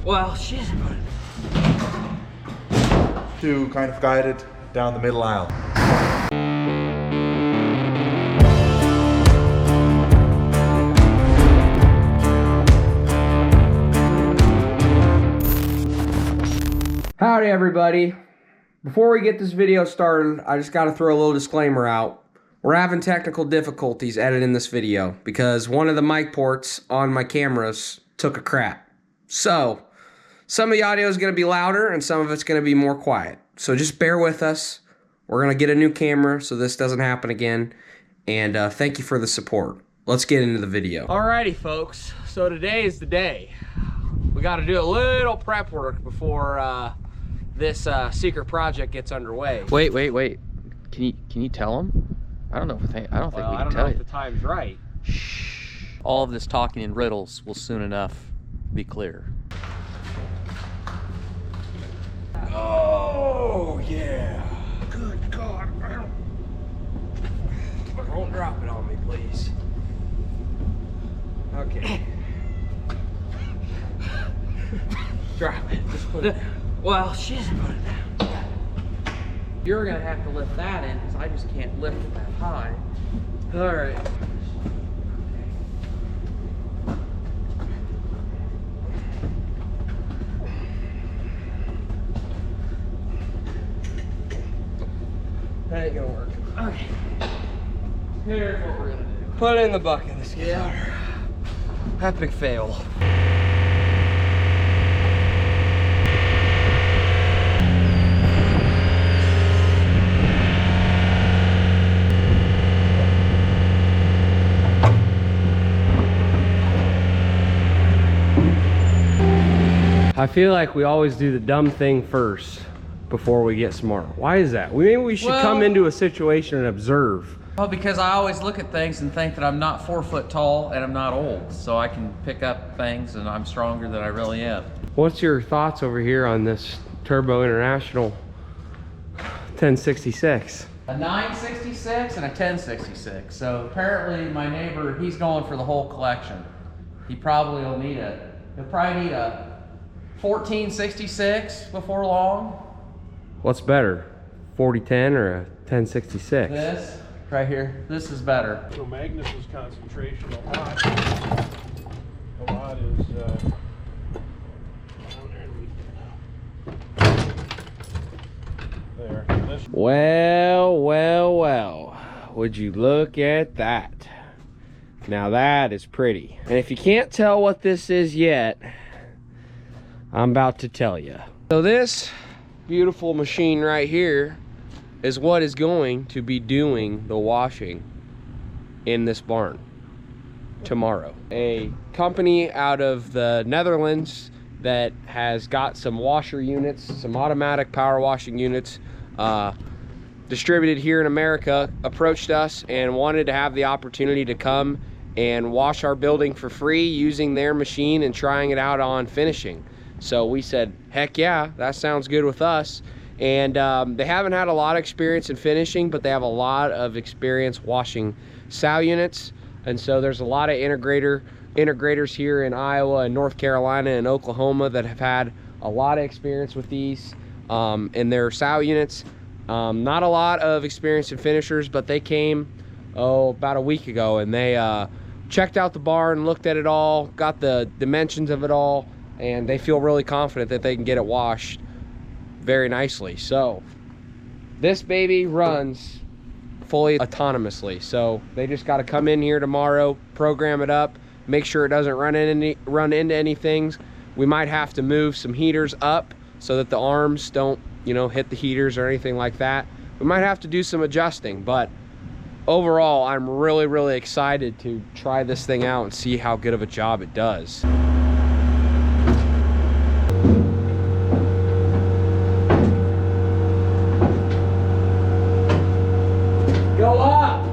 Well, shit. To kind of guide it down the middle aisle. Howdy everybody. Before we get this video started, I just got to throw a little disclaimer out. We're having technical difficulties editing this video because one of the mic ports on my cameras took a crap. So, some of the audio is going to be louder and some of it's going to be more quiet. So just bear with us. We're going to get a new camera so this doesn't happen again. And thank you for the support. Let's get into the video. Alrighty folks, so today is the day. We got to do a little prep work before this secret project gets underway. Wait. Can you tell them? I don't know if I don't think we can tell you. I don't know if the time's right. Shh. All of this talking in riddles will soon enough be clear. Oh yeah! Good God! Don't drop it on me, please. Okay. Drop it. Just put it down. Well, shit. Put it down. You're gonna have to lift that in because I just can't lift it that high. All right. That ain't gonna work. Okay. Here's what we're gonna do. Put it in the bucket. Let's get water. Epic fail. I feel like we always do the dumb thing first before we get smart. Why is that? Maybe we should come into a situation and observe. Well, because I always look at things and think that I'm not 4 foot tall and I'm not old, so I can pick up things and I'm stronger than I really am. What's your thoughts over here on this Turbo International 1066? A 966 and a 1066. So apparently my neighbor, he's going for the whole collection. He probably will need he'll probably need a 1466 before long. What's better, 4010 or a 1066? This right here, this is better. So Magnus's concentration a lot is there. This Well, would you look at that? Now that is pretty. And if you can't tell what this is yet, I'm about to tell you. So this beautiful machine right here is what is going to be doing the washing in this barn tomorrow. A company out of the Netherlands that has got some washer units, some automatic power washing units distributed here in America, approached us and wanted to have the opportunity to come and wash our building for free using their machine and trying it out on finishing. So we said, heck yeah, that sounds good with us. And they haven't had a lot of experience in finishing, but they have a lot of experience washing sow units. And so there's a lot of integrators here in Iowa and North Carolina and Oklahoma that have had a lot of experience with these in their sow units. Not a lot of experience in finishers, but they came about a week ago and they checked out the barn, looked at it all, got the dimensions of it all, and they feel really confident that they can get it washed very nicely. So this baby runs fully autonomously, so they just got to come in here tomorrow, program it up, make sure it doesn't run into any things. We might have to move some heaters up so that the arms don't, you know, hit the heaters or anything like that. We might have to do some adjusting, but overall I'm really excited to try this thing out and see how good of a job it does. Go up!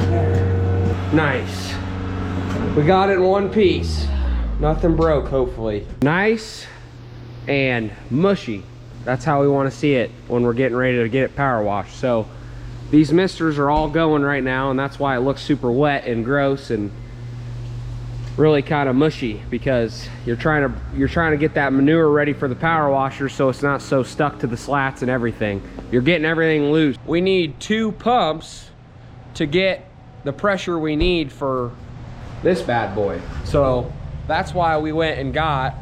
There. Nice. We got it in one piece. Nothing broke, hopefully. Nice and mushy. That's how we want to see it when we're getting ready to get it power washed. So These misters are all going right now, and that's why it looks super wet and gross and really kind of mushy, because you're trying to get that manure ready for the power washer so it's not so stuck to the slats and everything. You're getting everything loose. We need 2 pumps to get the pressure we need for this bad boy. So that's why we went and got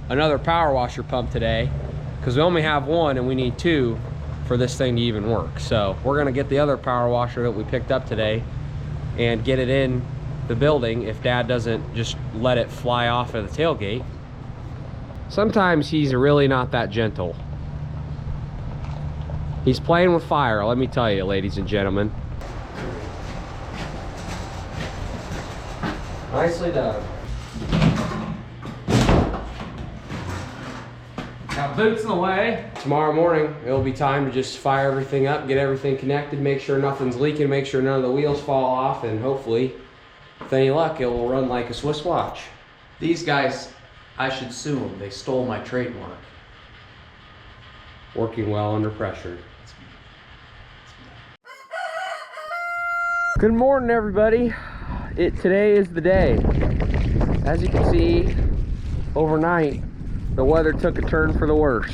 another power washer pump today, because we only have 1 and we need 2 for this thing to even work. So we're gonna get the other power washer that we picked up today and get it in the building if Dad doesn't just let it fly off of the tailgate. Sometimes he's really not that gentle. He's playing with fire, let me tell you, ladies and gentlemen. Nicely done. Got boots in the way. Tomorrow morning, it'll be time to just fire everything up, get everything connected, make sure nothing's leaking, make sure none of the wheels fall off, and hopefully, with any luck, it will run like a Swiss watch. These guys, I should sue them. They stole my trademark. Working well under pressure. Good morning, everybody. Today is the day. As you can see, overnight, the weather took a turn for the worse.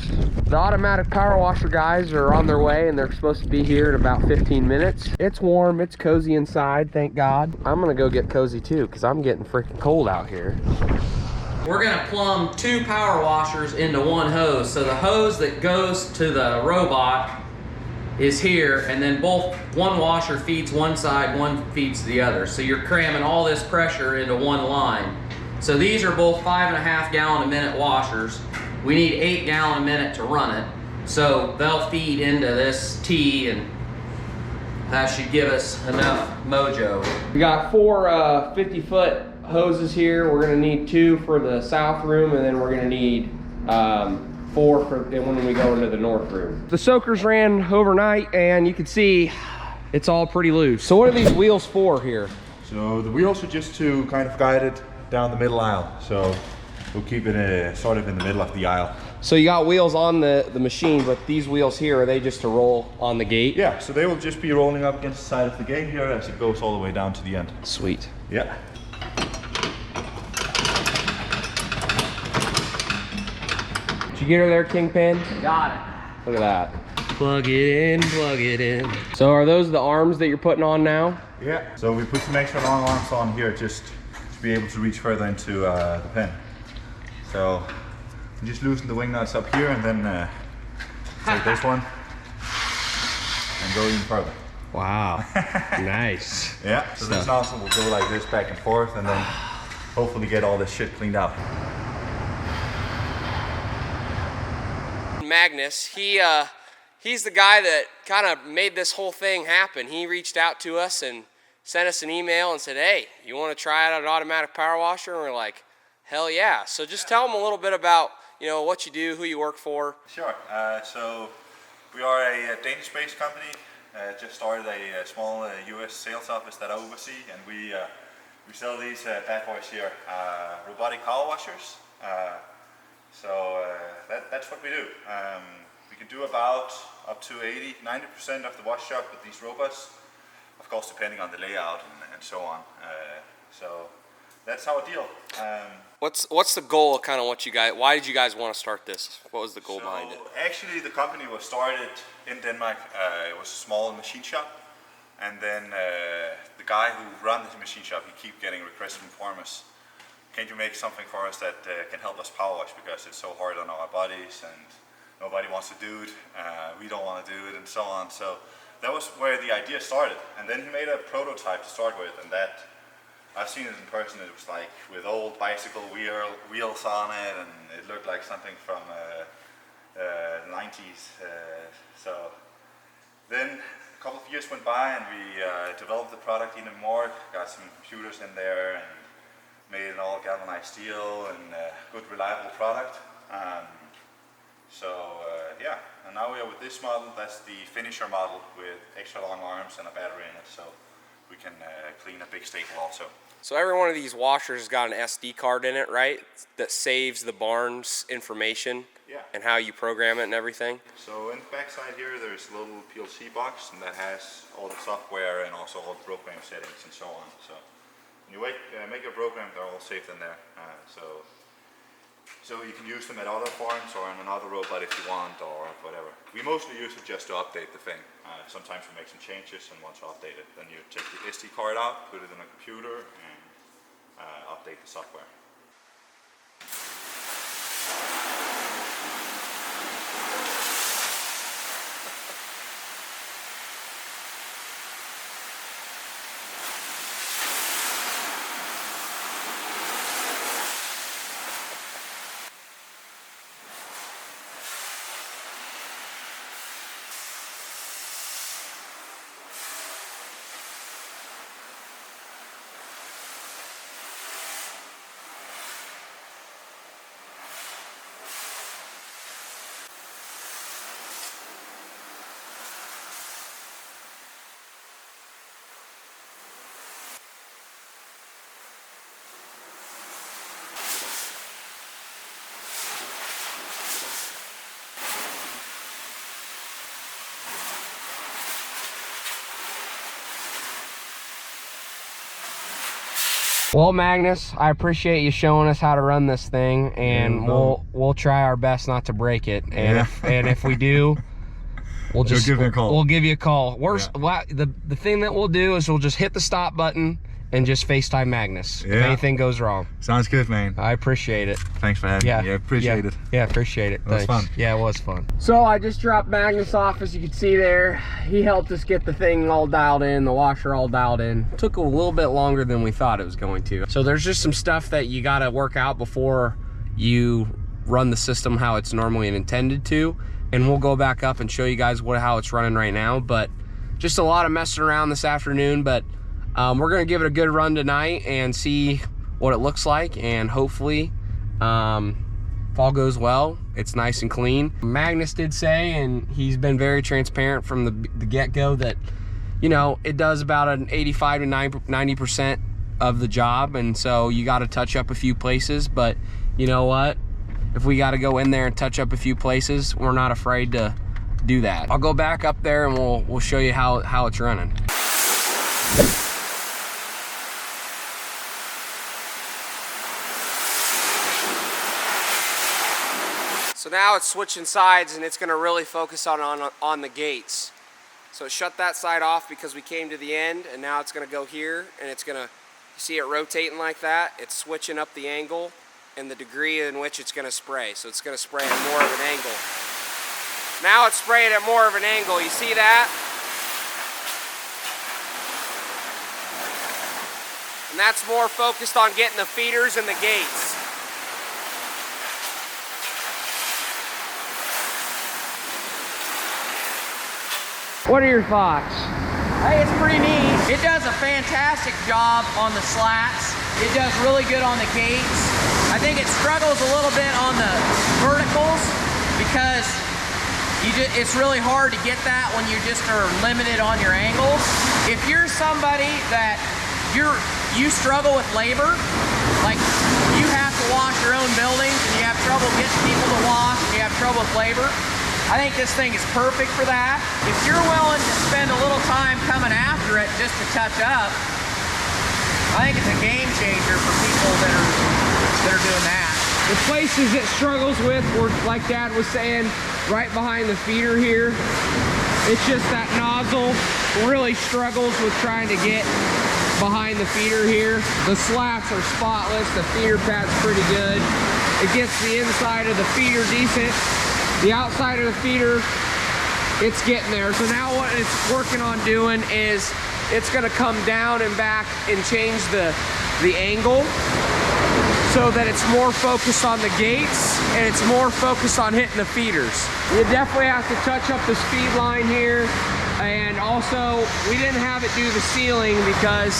The automatic power washer guys are on their way, and they're supposed to be here in about 15 minutes. It's warm, it's cozy inside, thank God. I'm gonna go get cozy too, because I'm getting freaking cold out here. We're gonna plumb 2 power washers into 1 hose. So the hose that goes to the robot is here, and then one washer feeds one side, one feeds the other. So you're cramming all this pressure into 1 line. So these are both 5.5 gallon a minute washers. We need 8 gallon a minute to run it. So they'll feed into this T, and that should give us enough mojo. We got 4 50-foot hoses here. We're gonna need 2 for the south room, and then we're gonna need 4 for when we go into the north room. The soakers ran overnight, and you can see it's all pretty loose. So what are these wheels for here? So the wheels are just to kind of guide it down the middle aisle. So we'll keep it sort of in the middle of the aisle. So you got wheels on the machine, but these wheels here, are they just to roll on the gate? Yeah, so they will just be rolling up against the side of the gate here as it goes all the way down to the end. Sweet. Yeah. Did you get her there, Kingpin? Got it. Look at that. Plug it in, plug it in. So are those the arms that you're putting on now? Yeah. So we put some extra long arms on here just to be able to reach further into the pen. So you just loosen the wing nuts up here, and then take this one and go even further. Wow. Nice. Yeah. So this nozzle will go like this back and forth, and then hopefully get all this shit cleaned out. Magnus, he's the guy that kind of made this whole thing happen. He reached out to us and sent us an email and said, hey, you want to try out an automatic power washer? And we're like, hell yeah. So just tell them a little bit about, you know, what you do, who you work for. Sure. So we are a Danish-based company. Just started a small US sales office that I oversee, and we sell these bad boys here, robotic power washers. That's what we do. We can do about up to 80–90% of the wash job with these robots, of course depending on the layout and so on. So that's our deal. What's the goal of kind of what you guys, why did you guys want to start this? What was the goal behind it? Actually the company was started in Denmark. It was a small machine shop, and then the guy who runs the machine shop, he keep getting requests from farmers. Can't you make something for us that can help us power wash, because it's so hard on our bodies and nobody wants to do it, we don't want to do it, and so on. So that was where the idea started, and then he made a prototype to start with, and that I've seen it in person. It was like with old bicycle wheels on it, and it looked like something from the 90s. So then a couple of years went by, and we developed the product even more, got some computers in there, and made an all galvanized steel and good reliable product. Yeah, and now we are with this model. That's the finisher model with extra long arms and a battery in it, so we can clean a big staple also. So every one of these washers has got an SD card in it, right? That saves the barn's information. Yeah. and how you program it and everything? So in the back side here, there's a little PLC box, and that has all the software and also all the program settings and so on. So when you make your program, they're all saved in there. So you can use them at other farms or on another robot if you want, or whatever. We mostly use it just to update the thing. Sometimes we make some changes and want to update it. Then you take the SD card out, put it in a computer, and update the software. Well, Magnus, I appreciate you showing us how to run this thing, and we'll try our best not to break it. And if we do, we'll just give you a call. We'll give you a call. The thing that we'll do is we'll just hit the stop button and just FaceTime Magnus if anything goes wrong. Sounds good, man. I appreciate it. Thanks for having me. Yeah, appreciate it. Yeah, appreciate it. It was fun. Yeah, it was fun. So I just dropped Magnus off, as you can see there. He helped us get the thing all dialed in, the washer all dialed in. Took a little bit longer than we thought it was going to. So there's just some stuff that you gotta work out before you run the system how it's normally intended to. And we'll go back up and show you guys how it's running right now. But just a lot of messing around this afternoon, but we're gonna give it a good run tonight and see what it looks like, and hopefully if all goes well, it's nice and clean. Magnus did say, and he's been very transparent from the get-go, that it does about an 85 to 90% of the job, and so you got to touch up a few places. But you know what, if we got to go in there and touch up a few places, we're not afraid to do that. I'll go back up there and we'll show you how it's running. So now it's switching sides, and it's going to really focus on the gates. So it shut that side off because we came to the end, and now it's going to go here, and it's going to, you see it rotating like that? It's switching up the angle and the degree in which it's going to spray. So it's going to spray at more of an angle. Now it's spraying at more of an angle. You see that? And that's more focused on getting the feeders and the gates. What are your thoughts? Hey, it's pretty neat. It does a fantastic job on the slats. It does really good on the gates. I think it struggles a little bit on the verticals because it's really hard to get that when you just are limited on your angles. If you're somebody that you struggle with labor, like you have to wash your own buildings and you have trouble getting people to wash and you have trouble with labor, I think this thing is perfect for that. If you're willing to spend a little time coming after it just to touch up, I think it's a game changer for people that are doing that. The places it struggles with were, like Dad was saying, right behind the feeder here. It's just that nozzle really struggles with trying to get behind the feeder here. The slats are spotless, the feeder pad's pretty good. It gets the inside of the feeder decent. The outside of the feeder, it's getting there. So now what it's working on doing is it's gonna come down and back and change the angle so that it's more focused on the gates and it's more focused on hitting the feeders. You definitely have to touch up the speed line here, and also we didn't have it do the ceiling because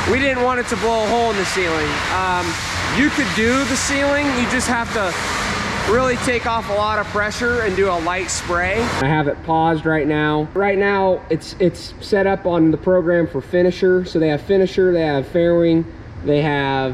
we didn't want it to blow a hole in the ceiling. You could do the ceiling, you just have to really take off a lot of pressure and do a light spray. I have it paused right now. Right now it's set up on the program for finisher. So they have finisher, they have fairing, they have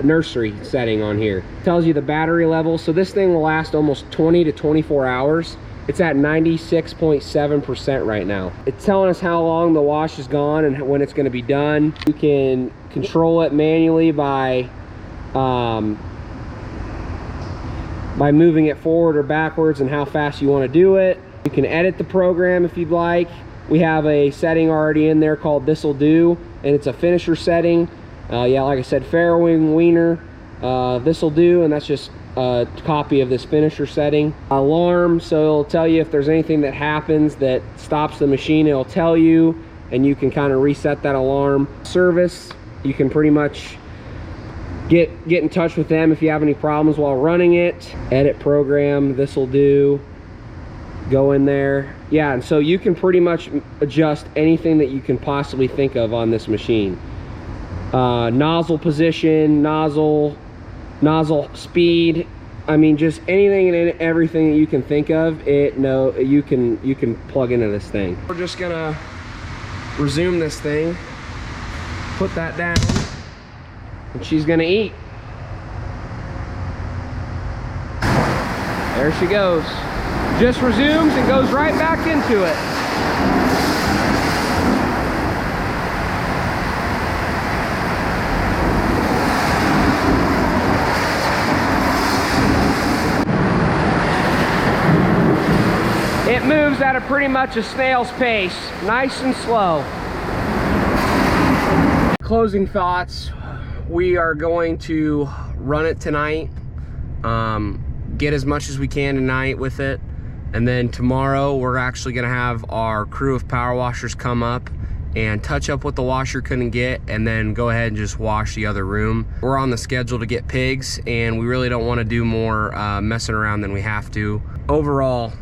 nursery setting on here. Tells you the battery level. So this thing will last almost 20 to 24 hours. It's at 96.7% right now. It's telling us how long the wash is gone and when it's going to be done. You can control it manually by moving it forward or backwards and how fast you want to do it. You can edit the program if you'd like. We have a setting already in there called This'll Do, and it's a finisher setting. Yeah, like I said, farrowing, weaner, This'll Do, and that's just a copy of this finisher setting. Alarm, so it'll tell you if there's anything that happens that stops the machine, it'll tell you, and you can kind of reset that alarm. Service, you can pretty much get in touch with them if you have any problems while running it. Edit program, This'll Do, go in there. Yeah, and so you can pretty much adjust anything that you can possibly think of on this machine. Nozzle position, nozzle speed, I mean, just anything and everything that you can think of, you can plug into this thing. We're just gonna resume this thing, put that down, and she's gonna eat. There she goes. Just resumes and goes right back into it. It moves at pretty much a snail's pace, nice and slow. Closing thoughts, we are going to run it tonight, get as much as we can tonight with it, and then tomorrow we're actually gonna have our crew of power washers come up and touch up what the washer couldn't get, and then go ahead and just wash the other room. We're on the schedule to get pigs, and we really don't want to do more messing around than we have to. Overall,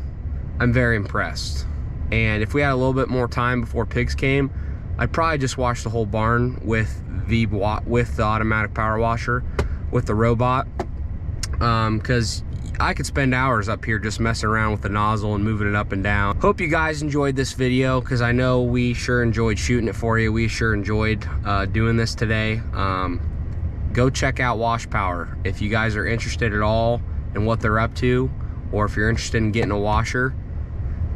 I'm very impressed, and if we had a little bit more time before pigs came, I'd probably just wash the whole barn with the automatic power washer, with the robot, because I could spend hours up here just messing around with the nozzle and moving it up and down. Hope you guys enjoyed this video, because I know we sure enjoyed shooting it for you. We sure enjoyed doing this today. Go check out WashPower if you guys are interested at all in what they're up to, or if you're interested in getting a washer.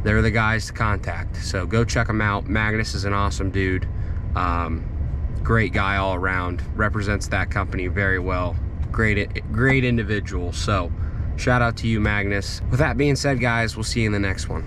They're the guys to contact. So go check them out. Magnus is an awesome dude. Great guy all around. Represents that company very well. Great individual. So shout out to you, Magnus. With that being said, guys, we'll see you in the next one.